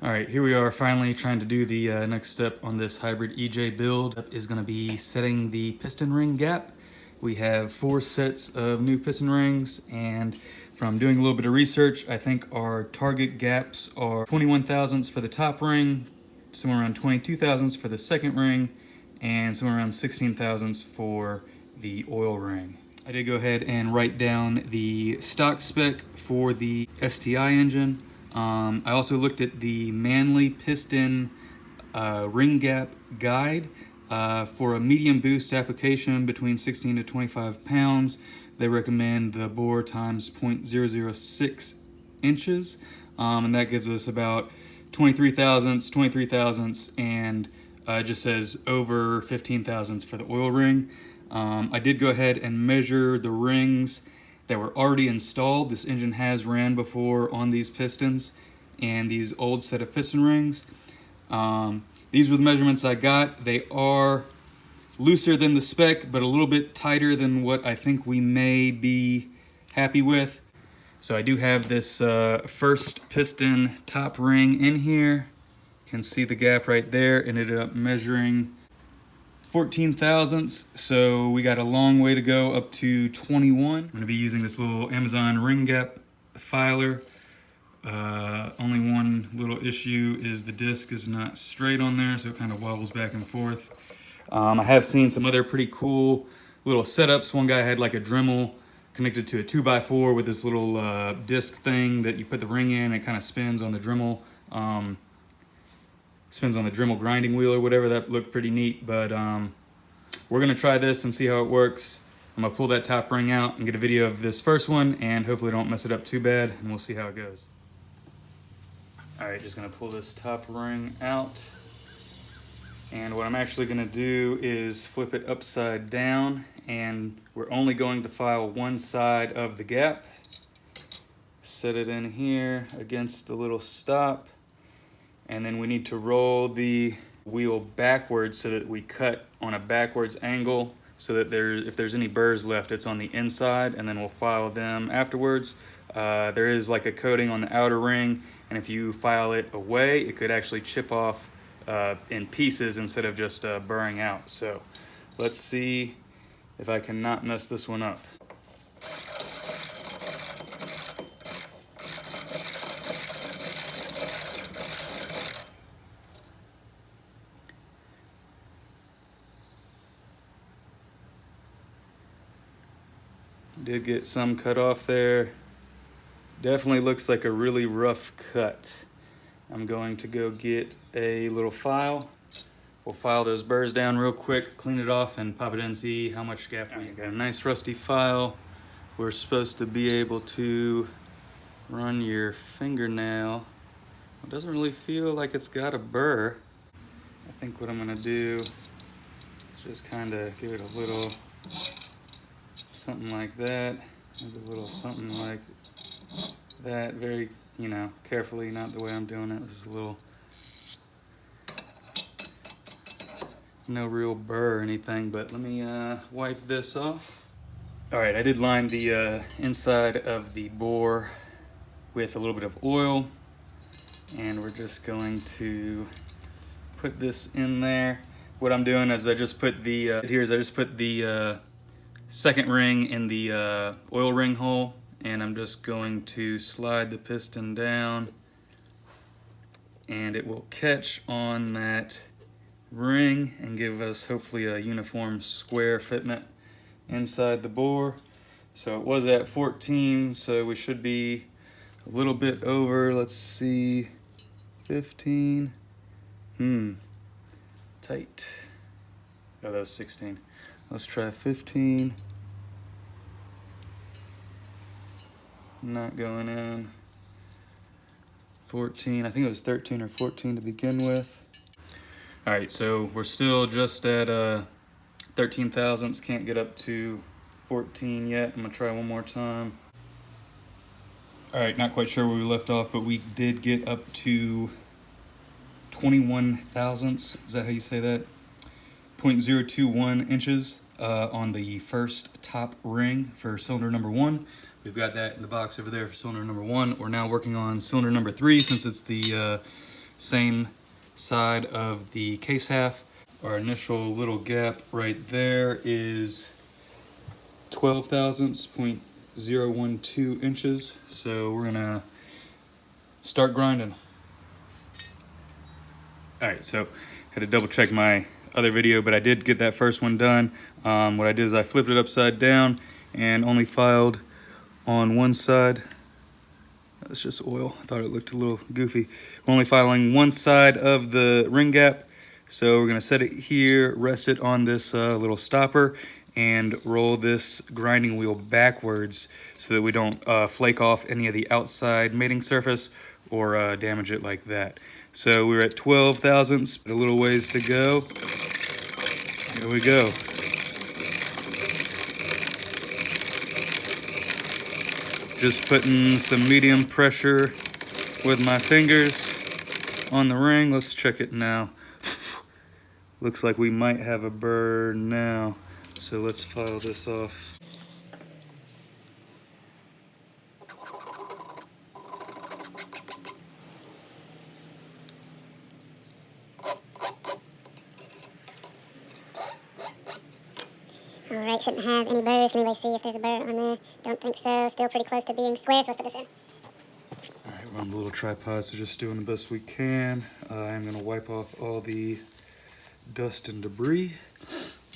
All right, here we are finally trying to do the next step on this hybrid EJ build. Is going to be setting the piston ring gap. We have 4 sets of new piston rings, and from doing a little bit of research, I think our target gaps are 21 thousandths for the top ring, somewhere around 22 thousandths for the second ring, and somewhere around 16 thousandths for the oil ring. I did go ahead and write down the stock spec for the STI engine. I also looked at the Manley piston ring gap guide for a medium boost application between 16 to 25 pounds. They recommend the bore times 0.006 inches, and that gives us about 23 thousandths, and it just says over 15 thousandths for the oil ring. I did go ahead and measure the rings that were already installed. This engine has ran before on these pistons and these old set of piston rings. These were the measurements I got. They are looser than the spec, but a little bit tighter than what I think we may be happy with. So I do have this first piston top ring in here. You can see the gap right there. It ended up measuring 14 thousandths, so we got a long way to go up to 21. I'm going to be using this little Amazon ring gap filer. Only one little issue is the disc is not straight on there, so it kind of wobbles back and forth. I have seen some other pretty cool little setups. One guy had like a Dremel connected to a 2x4 with this little disc thing that you put the ring in. It kind of spins on the Dremel. Spins on the Dremel grinding wheel or whatever. That looked pretty neat, but we're gonna try this and see how it works. I'm gonna pull that top ring out and get a video of this first one, and hopefully don't mess it up too bad, and we'll see how it goes. All right, just gonna pull this top ring out, and what I'm actually gonna do is flip it upside down, and we're only going to file one side of the gap. Set it in here against the little stop. And then we need to roll the wheel backwards so that we cut on a backwards angle so that if there's any burrs left, it's on the inside, and then we'll file them afterwards. There is like a coating on the outer ring, and if you file it away, it could actually chip off in pieces instead of just burring out. So let's see if I can not mess this one up. Did get some cut off there. Definitely looks like a really rough cut. I'm going to go get a little file. We'll file those burrs down real quick, clean it off, and pop it in and see how much gap we got. A nice rusty file. We're supposed to be able to run your fingernail. It doesn't really feel like it's got a burr. I think what I'm gonna do is just kind of give it a little something like that, maybe a little something like that, very, carefully, not the way I'm doing it. This is a little, no real burr or anything, but let me wipe this off. All right, I did line the inside of the bore with a little bit of oil, and we're just going to put this in there. What I'm doing is I just put the second ring in the oil ring hole, and I'm just going to slide the piston down, and it will catch on that ring and give us hopefully a uniform square fitment inside the bore. So it was at 14, so we should be a little bit over, let's see, 15. Tight. Oh, that was 16. Let's try 15. Not going in. 14, I think it was 13 or 14 to begin with. All right, so we're still just at 13 thousandths, can't get up to 14 yet. I'm gonna try one more time. All right, not quite sure where we left off, but we did get up to 21 thousandths. Is that how you say that? 0.021 inches on the first top ring for cylinder number 1. We've got that in the box over there for cylinder number 1. We're now working on cylinder number 3 since it's the same side of the case half. Our initial little gap right there is 12 thousandths, 0.012 inches. So we're gonna start grinding. All right, so had to double check my other video, but I did get that first one done. What I did is I flipped it upside down and only filed on one side. That's just oil. I thought it looked a little goofy. We're only filing one side of the ring gap. So we're gonna set it here, rest it on this little stopper, and roll this grinding wheel backwards so that we don't flake off any of the outside mating surface or damage it like that. So we're at 12 thousandths, a little ways to go. Here we go. Just putting some medium pressure with my fingers on the ring. Let's check it now. Looks like we might have a burr now. So let's file this off. Alright, shouldn't have any burrs. Can anybody see if there's a burr on there? Don't think so. Still pretty close to being square, so let's put this in. Alright, we're on the little tripod, so just doing the best we can. I'm going to wipe off all the dust and debris.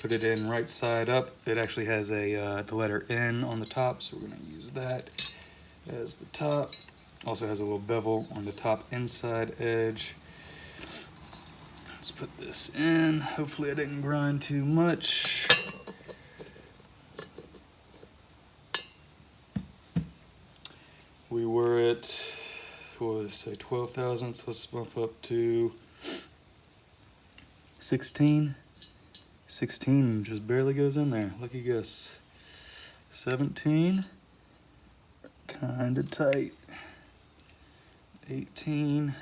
Put it in right side up. It actually has a the letter N on the top, so we're going to use that as the top. Also has a little bevel on the top inside edge. Let's put this in. Hopefully I didn't grind too much. We were at, what did I say, 12 thousandths. Let's bump up to 16. 16 just barely goes in there. Lucky guess. 17. Kind of tight. 18.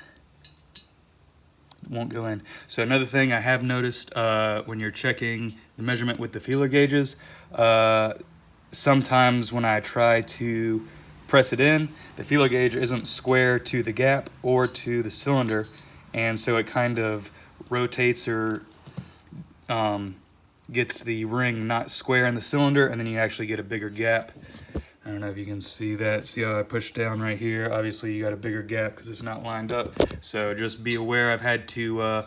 Won't go in. So another thing I have noticed when you're checking the measurement with the feeler gauges, sometimes when I try to press it in, the feeler gauge isn't square to the gap or to the cylinder, and so it kind of rotates or gets the ring not square in the cylinder, and then you actually get a bigger gap. I don't know if you can see that. See how I pushed down right here? Obviously you got a bigger gap because it's not lined up. So just be aware, I've had to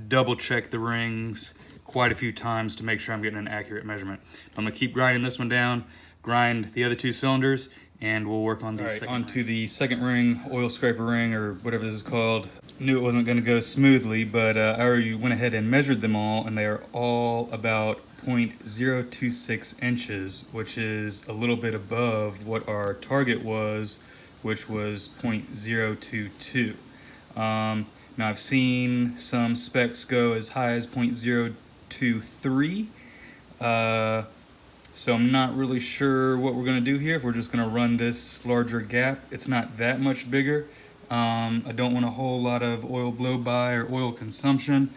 double check the rings quite a few times to make sure I'm getting an accurate measurement. I'm gonna keep grinding this one down, grind the other two cylinders, and we'll work on the second ring. Onto the second ring, oil scraper ring, or whatever this is called. Knew it wasn't gonna go smoothly, but I already went ahead and measured them all, and they are all about 0.026 inches, which is a little bit above what our target was, which was 0.022. Now I've seen some specs go as high as 0.023. So I'm not really sure what we're gonna do here. If we're just gonna run this larger gap, it's not that much bigger. I don't want a whole lot of oil blow by or oil consumption.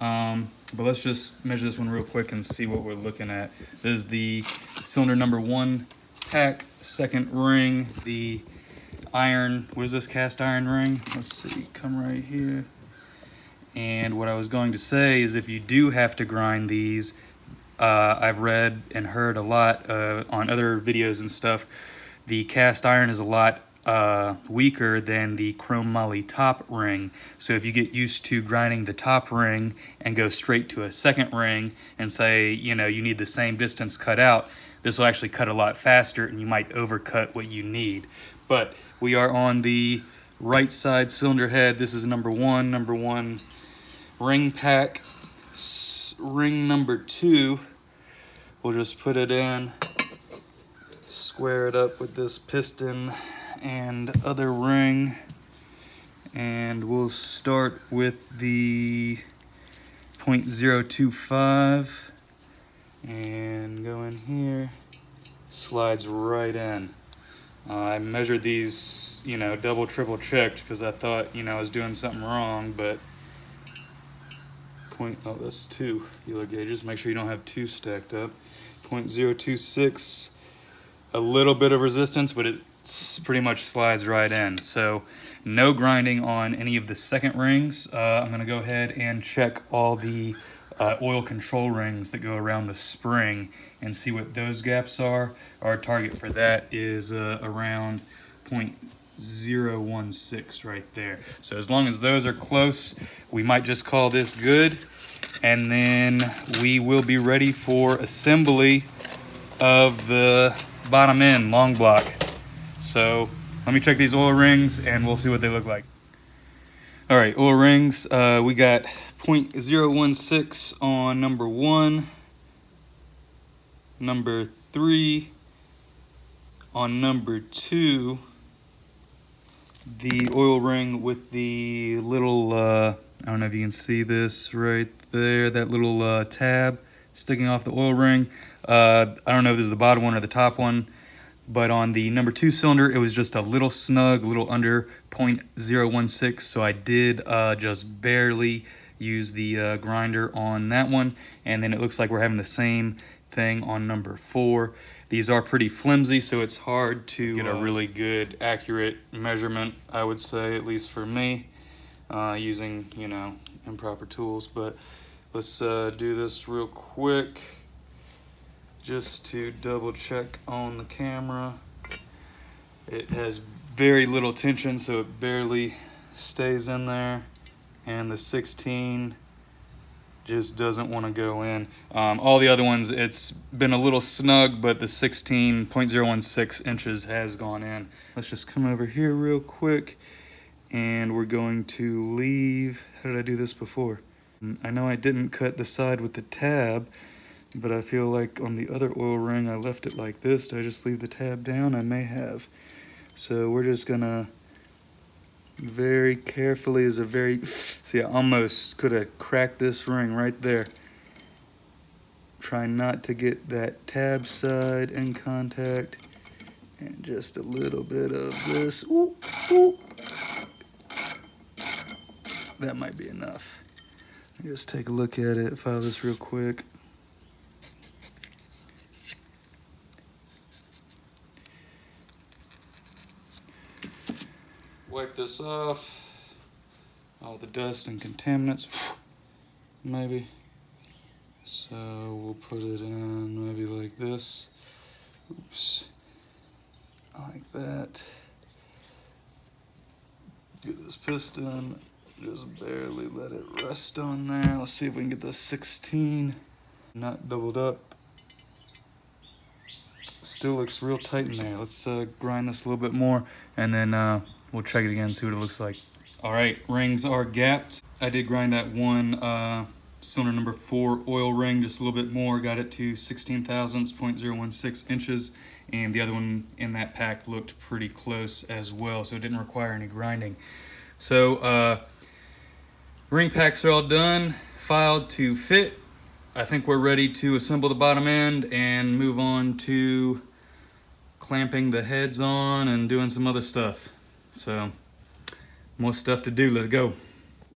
But let's just measure this one real quick and see what we're looking at. This is the cylinder number 1 pack, second ring, the iron, what is this, cast iron ring? Let's see, come right here. And what I was going to say is if you do have to grind these, I've read and heard a lot on other videos and stuff, the cast iron is a lot weaker than the chrome moly top ring. So if you get used to grinding the top ring and go straight to a second ring and say, you know, you need the same distance cut out, this will actually cut a lot faster and you might overcut what you need. But we are on the right side cylinder head. This is number one ring pack. Ring number 2, we'll just put it in, square it up with this piston and other ring, and we'll start with the 0.025 and go in here, slides right in. I measured these, you know, double, triple checked because I thought, you know, I was doing something wrong, but oh, that's 2 feeler gauges. Make sure you don't have 2 stacked up. 0.026, a little bit of resistance, but pretty much slides right in. So no grinding on any of the second rings. I'm gonna go ahead and check all the oil control rings that go around the spring and see what those gaps are. Our target for that is around 0.016 right there. So as long as those are close, we might just call this good, and then we will be ready for assembly of the bottom end long block. So let me check these oil rings and we'll see what they look like. All right, oil rings, we got 0.016 on number 1, number 3, on number 2, the oil ring with the little, I don't know if you can see this right there, that little tab sticking off the oil ring. I don't know if this is the bottom one or the top one, but on the number 2 cylinder, it was just a little snug, a little under 0.016, so I did just barely use the grinder on that one, and then it looks like we're having the same thing on number 4. These are pretty flimsy, so it's hard to get a really good, accurate measurement, I would say, at least for me, using, you know, improper tools. But let's do this real quick, just to double check on the camera. It has very little tension, so it barely stays in there, and the 16 just doesn't want to go in. All the other ones, it's been a little snug, but the 16.016 inches has gone in. Let's just come over here real quick, and we're going to leave. How did I do this before? I know I didn't cut the side with the tab, but I feel like on the other oil ring I left it like this. Did I just leave the tab down? I may have. So we're just gonna very carefully, see, I almost could have cracked this ring right there. Try not to get that tab side in contact, and just a little bit of this. Ooh, ooh. That might be enough. Let me just take a look at it, file this real quick. Wipe this off, all the dust and contaminants, maybe. So we'll put it in maybe like this. Oops, like that. Get this piston, just barely let it rest on there. Let's see if we can get the 16 not doubled up. Still looks real tight in there. Let's grind this a little bit more, and then we'll check it again, see what it looks like. All right, rings are gapped. I did grind that one cylinder number 4 oil ring just a little bit more, got it to 16 thousandths, 0.016 inches, and the other one in that pack looked pretty close as well, so it didn't require any grinding. So ring packs are all done, filed to fit. I think we're ready to assemble the bottom end and move on to clamping the heads on and doing some other stuff. So, more stuff to do, let's go.